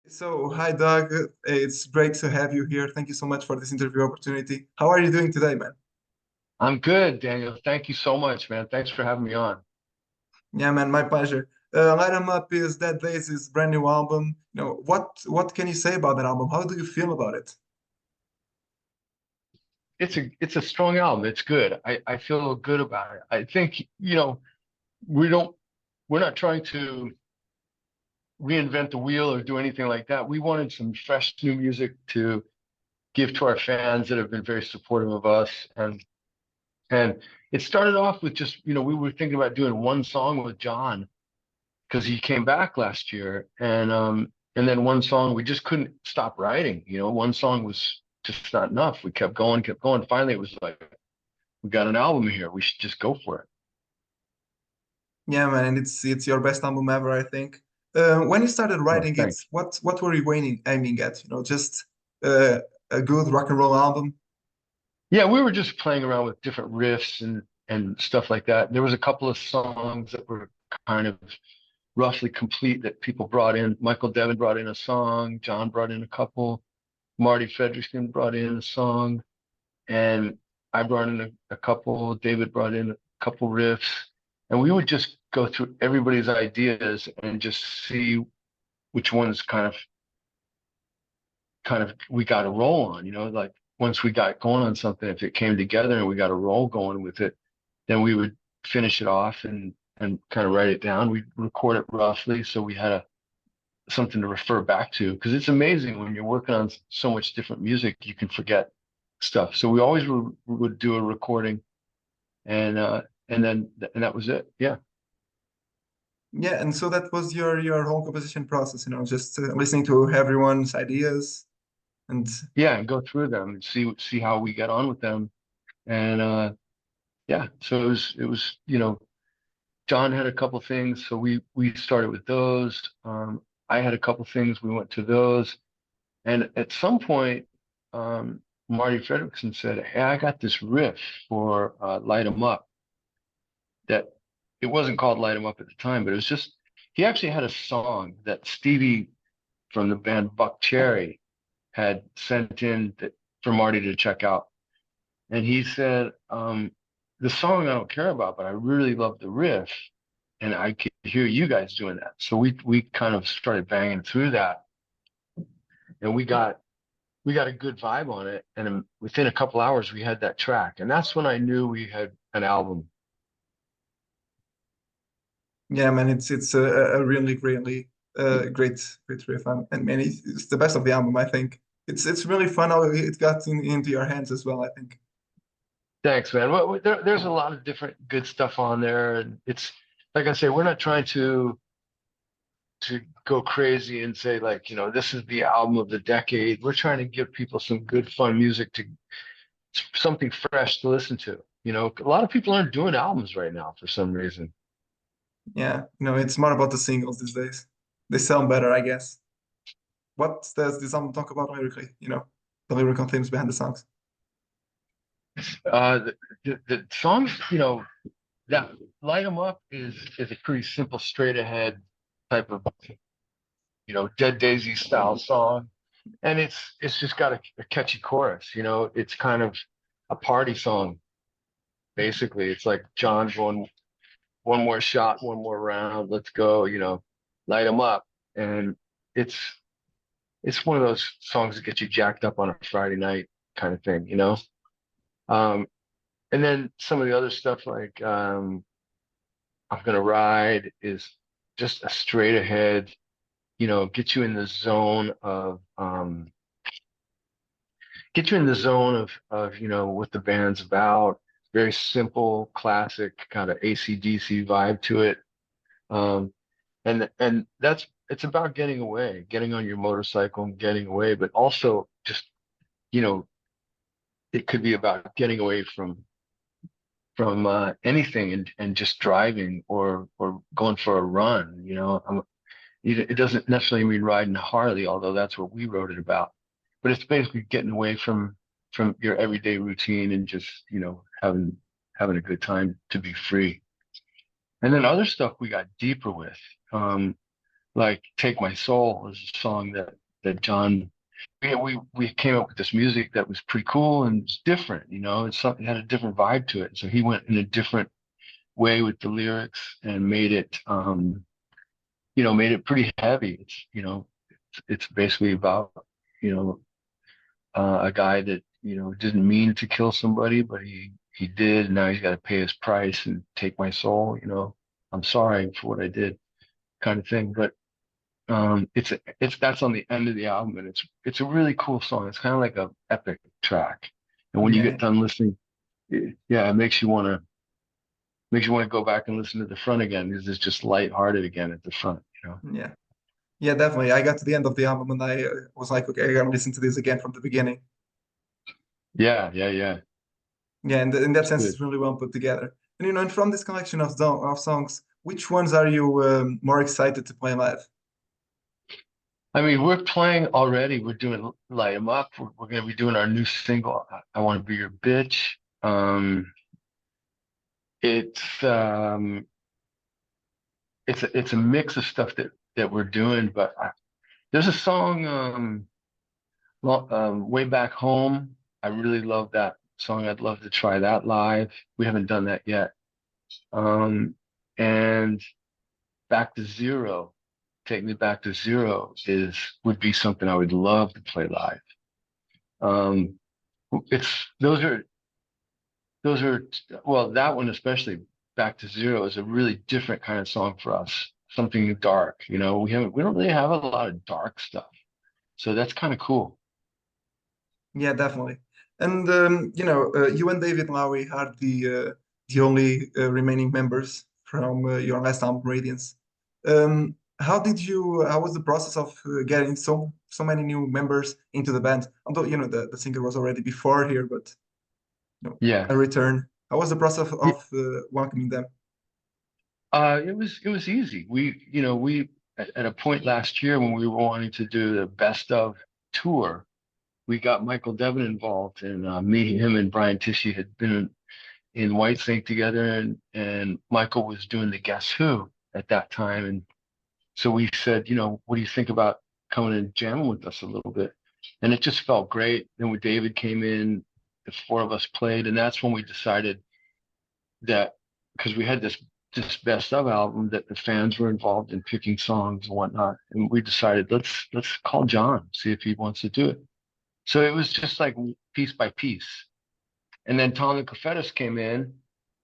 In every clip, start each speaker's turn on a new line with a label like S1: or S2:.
S1: So, hi Doug. It's great to have you here. Thank you so much for this interview opportunity. How are you doing today, man?
S2: I'm good, Daniel. Thank you so much, man. Thanks for having me on.
S1: Yeah, man, my pleasure. Light 'em Up is Dead Daisies' brand new album. What can you say about that album? How do you feel about it?
S2: It's a strong album. It's good. I feel good about it. I think, we don't we're not trying to reinvent the wheel or do anything like that. We wanted some fresh new music to give to our fans that have been very supportive of us. And it started off with just, we were thinking about doing one song with John because he came back last year, and then one song we just couldn't stop writing. One song was just not enough. We kept going, kept going. Finally, it was like, we got an album here. We should just go for it.
S1: Yeah, man, and it's your best album ever, I think. When you started
S2: Oh,
S1: writing it,
S2: thanks.
S1: what were you aiming at? Just uh, a good rock and roll album.
S2: Yeah, we were just playing around with different riffs and stuff like that. There was a couple of songs that were kind of roughly complete that people brought in. Michael Devin brought in a song. John brought in a couple. Marty Fredrickson brought in a song, and I brought in a couple. David brought in a couple riffs, and we would just go through everybody's ideas and just see which ones kind of we got a roll on. Like once we got going on something, if it came together and we got a roll going with it, then we would finish it off and kind of write it down. We'd record it roughly so we had a something to refer back to, because it's amazing when you're working on so much different music, you can forget stuff. So we always would do a recording, and and that was it. Yeah.
S1: Yeah, and so that was your whole composition process, just listening to everyone's ideas and
S2: Yeah, and go through them and see how we get on with them. And yeah, so it was John had a couple things, so we started with those. I had a couple things, we went to those. And at some point, Marty Fredrickson said, "Hey, I got this riff for Light 'em Up that it wasn't called Light 'em Up at the time, but it was just, he actually had a song that Stevie from the band Buck Cherry had sent in for Marty to check out. And he said, the song I don't care about, but I really love the riff. And I could hear you guys doing that." So we kind of started banging through that, and we got a good vibe on it. And within a couple hours, we had that track. And that's when I knew we had an album.
S1: yeah, man, it's a really great riff. And man, it's the best of the album, I think. It's really fun how it got into your hands as well, I think.
S2: Thanks, man. Well, there's a lot of different good stuff on there. And it's, like I say, we're not trying to go crazy and say, like, this is the album of the decade. We're trying to give people some good, fun music, to something fresh to listen to. A lot of people aren't doing albums right now for some reason.
S1: Yeah, it's more about the singles these days. They sound better, I guess. What does this album talk about lyrically? The lyrical themes behind the songs.
S2: The songs, that Light 'em Up is a pretty simple, straight ahead type of, Dead Daisy style song. And it's just got a catchy chorus. It's kind of a party song, basically. It's like John going, one more shot, one more round, let's go, light 'em up. And it's it's one of those songs that gets you jacked up on a Friday night kind of thing. Um, and then some of the other stuff, like I'm Gonna Ride, is just a straight ahead, get you in the zone of what the band's about. Very simple, classic kind of AC/DC vibe to it. Um, and it's about getting away, getting on your motorcycle and getting away, but also just, you know, it could be about getting away from anything, and just driving or going for a run. It doesn't necessarily mean riding a Harley, although that's what we wrote it about. But it's basically getting away from your everyday routine and just, having a good time to be free. And then other stuff we got deeper with. Um, like Take My Soul is a song that John we came up with this music that was pretty cool and it's different, it's something it had a different vibe to it. So he went in a different way with the lyrics and made it pretty heavy. It's basically about, you know, a guy that, didn't mean to kill somebody, but he did, and now he's got to pay his price and take my soul, I'm sorry for what I did, kind of thing. But it's that's on the end of the album, and it's a really cool song. It's kind of like a epic track. And when you
S1: Yeah,
S2: get done listening, yeah, it makes you want to go back and listen to the front again because it's just lighthearted again at the front.
S1: yeah, yeah, definitely. I got to the end of the album and I was like, okay, I gotta listen to this again from the beginning.
S2: Yeah, yeah, yeah.
S1: Yeah, and in that
S2: It's
S1: sense,
S2: good.
S1: it's really well put together. And and from this collection of songs, which ones are you more excited to play live?
S2: I mean, we're playing already. We're doing Light 'Em Up. We're going to be doing our new single, I Want to Be Your Bitch. It's it's a mix of stuff that we're doing, but there's a song Way Back Home. I really love that song. I'd love to try that live. We haven't done that yet. And Back to Zero, Take Me Back to Zero would be something I would love to play live. Um, it's those are well, that one especially, Back to Zero, is a really different kind of song for us. Something dark, we don't really have a lot of dark stuff. So that's kind of cool.
S1: Yeah, definitely. And you and David Lowery are the only remaining members from your last album, Radiance. How was the process of getting so many new members into the band? Although the singer was already before here, but
S2: Yeah.
S1: a return. How was the process of welcoming them?
S2: It was easy. We at a point last year when we were wanting to do the best of tour, we got Michael Devin involved, and him, and Brian Tishy had been in Whitesnake together, and Michael was doing the Guess Who at that time, and so we said, what do you think about coming and jamming with us a little bit? And it just felt great. Then when David came in, the four of us played, and that's when we decided that because we had this best of album that the fans were involved in picking songs and whatnot, and we decided let's call John, see if he wants to do it. So it was just like piece by piece. And then Tom and Cofettis came in,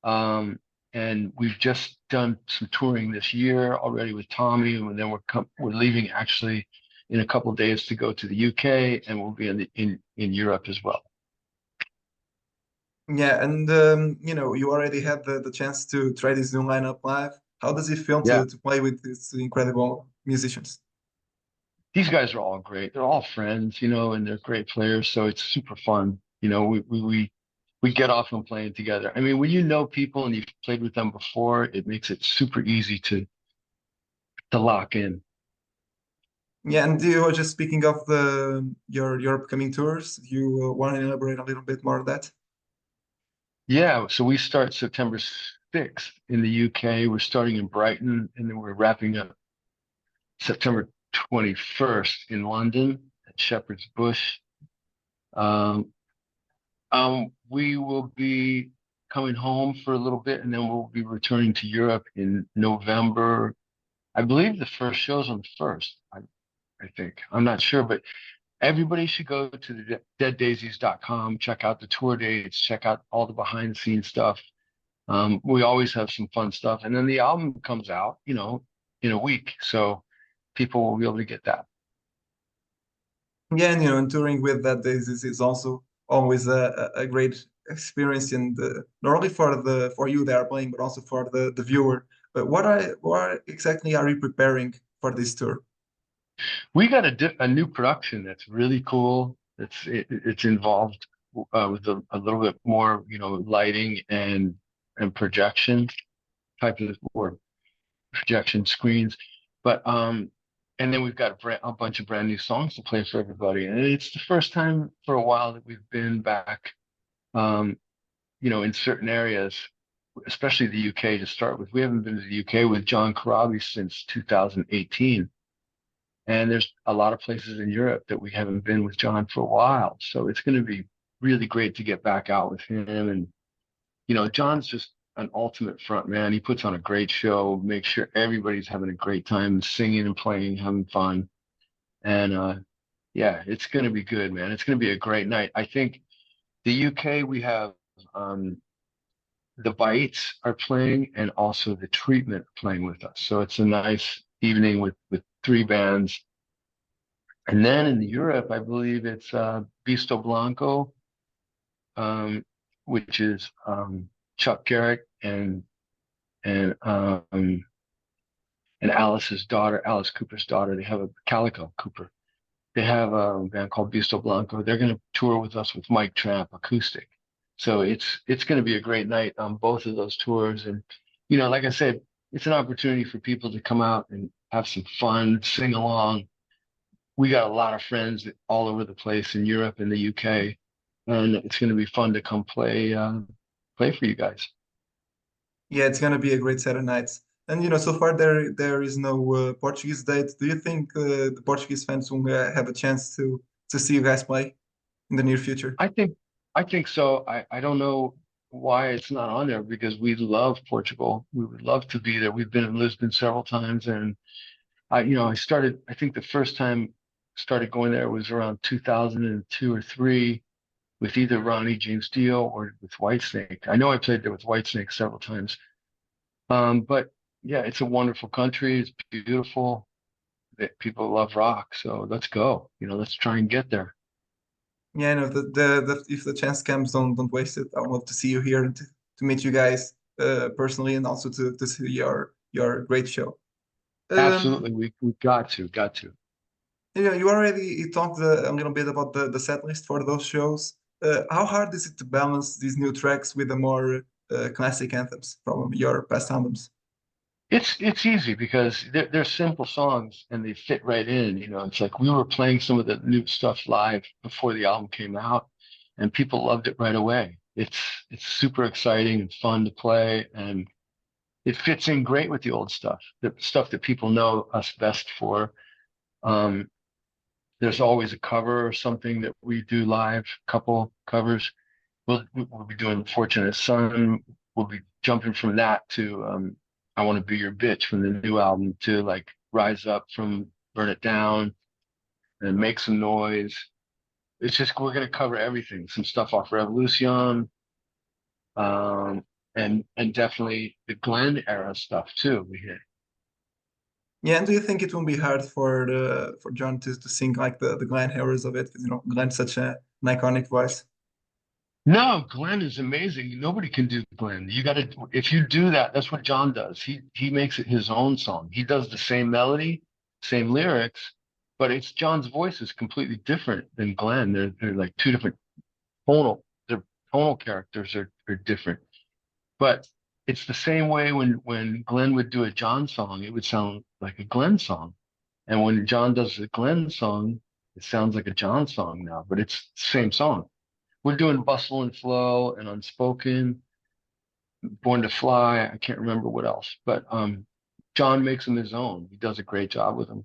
S2: um, and we've just done some touring this year already with Tommy, and then we're leaving actually in a couple of days to go to the UK, and we'll be in Europe as well.
S1: Yeah, and you already had the chance to try this new lineup live. How does it feel
S2: Yeah,
S1: to play with these incredible musicians?
S2: these guys are all great. They're all friends, and they're great players, so it's super fun. We get off on playing together. I mean, when you know people and you've played with them before, it makes it super easy to lock in.
S1: Yeah, and you were just speaking of your upcoming tours. You want to elaborate a little bit more on that?
S2: Yeah, so we start September 6th in the UK. We're starting in Brighton, and then we're wrapping up September 21st in London at Shepherd's Bush. Um, we will be coming home for a little bit, and then we'll be returning to Europe in November. I believe the first show's on the first. I think. I'm not sure, but everybody should go to the deaddaisies.com, check out the tour dates, check out all the behind the scenes stuff. We always have some fun stuff. And then the album comes out, in a week. So people will be able to get that.
S1: Yeah, and and touring with that is also always a great experience, and not only for you that are playing, but also for the viewer. But what exactly are you preparing for this tour?
S2: We got a new production that's really cool. It's involved with a little bit more, lighting and projection type of or projection screens. But and then we've got a bunch of brand new songs to play for everybody. And it's the first time for a while that we've been back, um, in certain areas, especially the UK to start with. We haven't been to the UK with John Corabi since 2018. And there's a lot of places in Europe that we haven't been with John for a while. So it's going to be really great to get back out with him. And, John's just an ultimate front man. He puts on a great show, makes sure everybody's having a great time singing and playing, having fun. And yeah, it's going to be good, man. It's going to be a great night. I think the UK, we have um, the Bites are playing and also the Treatment playing with us. So it's a nice evening with three bands. And then in Europe, I believe it's Visto Blanco, um, which is Chuck Garrett and and Alice's daughter, Alice Cooper's daughter. They have a Calico Cooper. They have a band called Visto Blanco. They're going to tour with us with Mike Tramp acoustic. So it's going to be a great night on both of those tours. And like I said, it's an opportunity for people to come out and have some fun, sing along. We got a lot of friends all over the place in Europe and the UK, and it's going to be fun to come play for you guys.
S1: Yeah, it's gonna be a great Saturday night. And so far there is no Portuguese date. Do you think the Portuguese fans will have a chance to see you guys play in the near future?
S2: I think I think so. I don't know why it's not on there because we love Portugal. We would love to be there. We've been in Lisbon several times, and I started. I think the first time started going there was around 2002 or three with either Ronnie James Dio or with Whitesnake. I know I played there with Whitesnake several times. But yeah, it's a wonderful country. It's beautiful. People love rock, so let's go. Let's try and get there.
S1: Yeah, no, if the chance comes, don't waste it. I would love to see you here and to meet you guys personally, and also to see your great show. Um,
S2: Absolutely, we got to.
S1: you already talked a little bit about the set list for those shows. How hard is it to balance these new tracks with the more classic anthems from your past albums?
S2: It's easy because they're simple songs and they fit right in. It's like we were playing some of the new stuff live before the album came out, and people loved it right away. It's super exciting and fun to play, and it fits in great with the old stuff, the stuff that people know us best for. Um, there's always a cover or something that we do live, couple covers. We'll be doing Fortunate Son. We'll be jumping from that to I Want to Be Your Bitch from the new album to like Rise Up from Burn It Down and Make Some Noise. It's just we're gonna cover everything. Some stuff off Revolution, um, and definitely the Glenn era stuff too. We hit.
S1: Yeah, and do you think it will be hard for John to sing like the Glenn eras of it? Because Glenn's such an iconic voice.
S2: No, Glenn is amazing. Nobody can do Glenn. You got to, if you do that, that's what John does. He makes it his own song. He does the same melody, same lyrics, but it's John's voice is completely different than Glenn. They're like two different tonal. Their tonal characters are different. But it's the same way when Glenn would do a John song, it would sound like a Glenn song. And when John does a Glenn song, it sounds like a John song now, but it's the same song. We're doing Bustle and Flow and Unspoken, Born to Fly. I can't remember what else, but John makes them his own. He does a great job with them.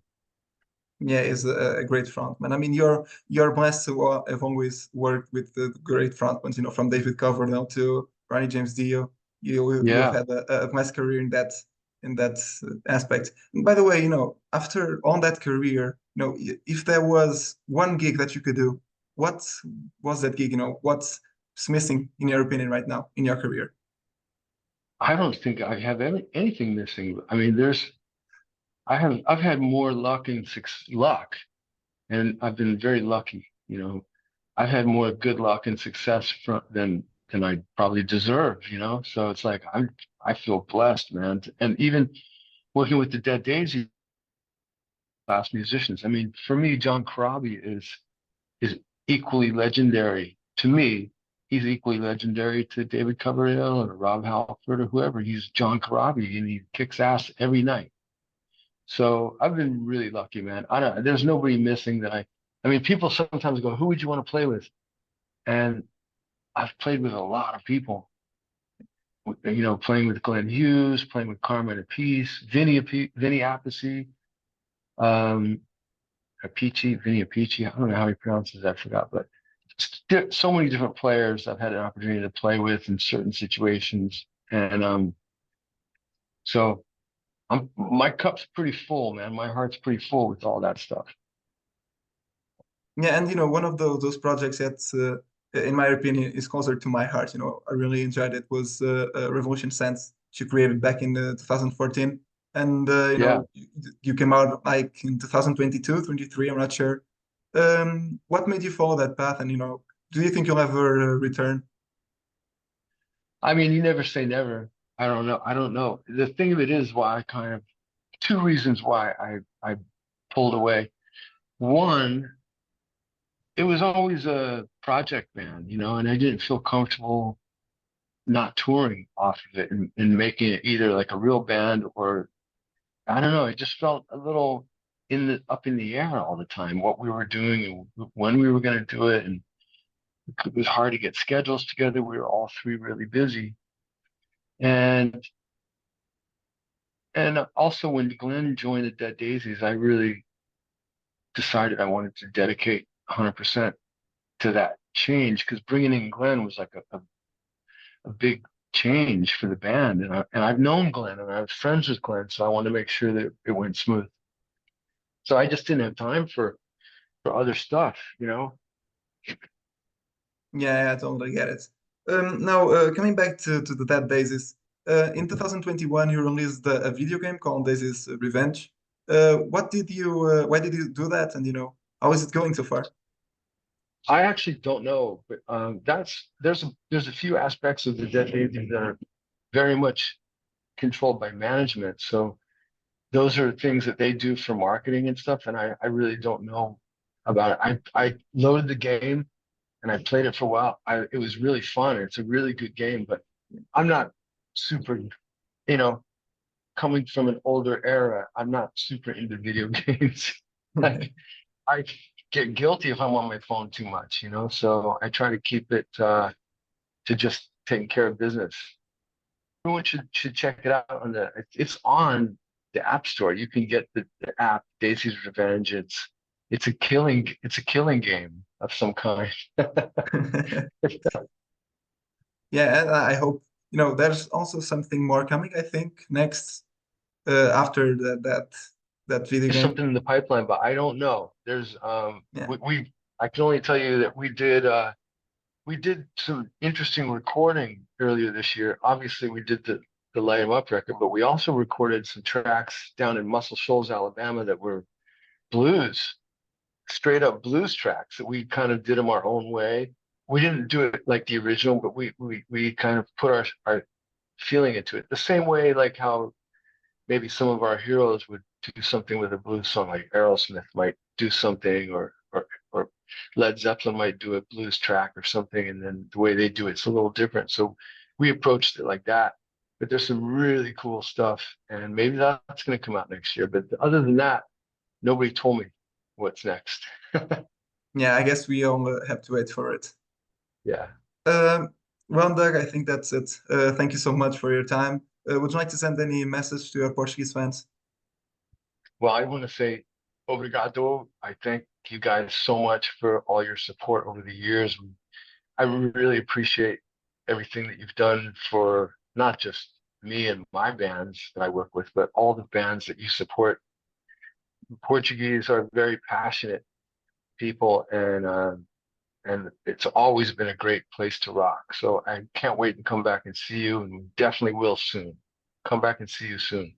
S1: Yeah, is a great frontman. I mean, you're blessed to have always worked with the great frontmans. From David Coverdale to Ronnie James Dio. You've
S2: Yeah,
S1: had a blessed career in that aspect. And by the way, after on that career, if there was one gig that you could do, what was that gig? What's missing in your opinion right now in your career?
S2: I don't think I have anything missing. I mean, I've had more luck, and I've been very lucky. I've had more good luck and success than I probably deserve. So it's like I feel blessed, man. And even working with the Dead Daisies class musicians. I mean, for me, John Corabi is equally legendary to me. He's equally legendary to David Coverdale or Rob Halford or whoever. He's John Corabi and he kicks ass every night. So I've been really lucky, man. There's nobody missing that I mean, people sometimes go, who would you want to play with? And I've played with a lot of people, playing with Glenn Hughes, playing with Carmine Appice, Vinny Appice, Vinny Apici. I don't know how he pronounces that, I forgot, but so many different players I've had an opportunity to play with in certain situations. And so my cup's pretty full, man. My heart's pretty full with all that stuff.
S1: Yeah, and one of those projects that, in my opinion, is closer to my heart. I really enjoyed it was Revolution Sense you created back in 2014, and
S2: Yeah.
S1: you came out like in 2022, 23. I'm not sure. What made you follow that path, and do you think you'll ever return?
S2: I mean, you never say never. I don't know. I don't know. The thing of it is why I kind of two reasons why I pulled away. One, it was always a project band, and I didn't feel comfortable not touring off of it and making it either like a real band or I don't know. It just felt a little up in the air all the time, what we were doing and when we were going to do it. And it was hard to get schedules together. We were all three really busy. And also when Glenn joined the Dead Daisies, I really decided I wanted to dedicate 100% to that change because bringing in Glenn was like a big change for the band. And I've known Glenn and I was friends with Glenn, so I wanted to make sure that it went smooth. So I just didn't have time for other stuff.
S1: Yeah, I totally get it. Now, coming back to the Dead Daisies, in 2021, you released a video game called Daisies Revenge. Why did you do that? And, how is it going so far?
S2: I actually don't know, but there's a few aspects of the Dead Daisies that are very much controlled by management. So those are things that they do for marketing and stuff, and I really don't know about it. I loaded the game and I played it for a while. It was really fun. It's a really good game, but I'm not super, you know, coming from an older era, I'm not super into video games. Like I get guilty if I'm on my phone too much. So I try to keep it to just taking care of business. Everyone should check it out it's on the App Store. You can get the app Daisy's Revenge. It's a killing game of some kind.
S1: Yeah, and I hope, there's also something more coming, I think, next after that video
S2: There's
S1: game.
S2: something in the pipeline, but I don't know. There's
S1: Yeah.
S2: I can only tell you that we did some interesting recording earlier this year. Obviously, we did the Light 'Em Up record, but we also recorded some tracks down in Muscle Shoals, Alabama that were blues, straight up blues tracks that we kind of did them our own way. We didn't do it like the original, but we kind of put our feeling into it. The same way like how maybe some of our heroes would do something with a blues song, like Aerosmith might do something, or Led Zeppelin might do a blues track or something, and then the way they do it's a little different. So we approached it like that. But there's some really cool stuff, and maybe that's going to come out next year. But other than that, nobody told me what's next.
S1: Yeah, I guess we all have to wait for it.
S2: Yeah.
S1: Um, well, Doug, I think that's it. Thank you so much for your time. Would you like to send any message to your Portuguese fans?
S2: Well, I want to say obrigado. I thank you guys so much for all your support over the years. I really appreciate everything that you've done for not just me and my bands that I work with, but all the bands that you support. Portuguese are very passionate people, and it's always been a great place to rock. So I can't wait to come back and see you, and we definitely will soon. Come back and see you soon.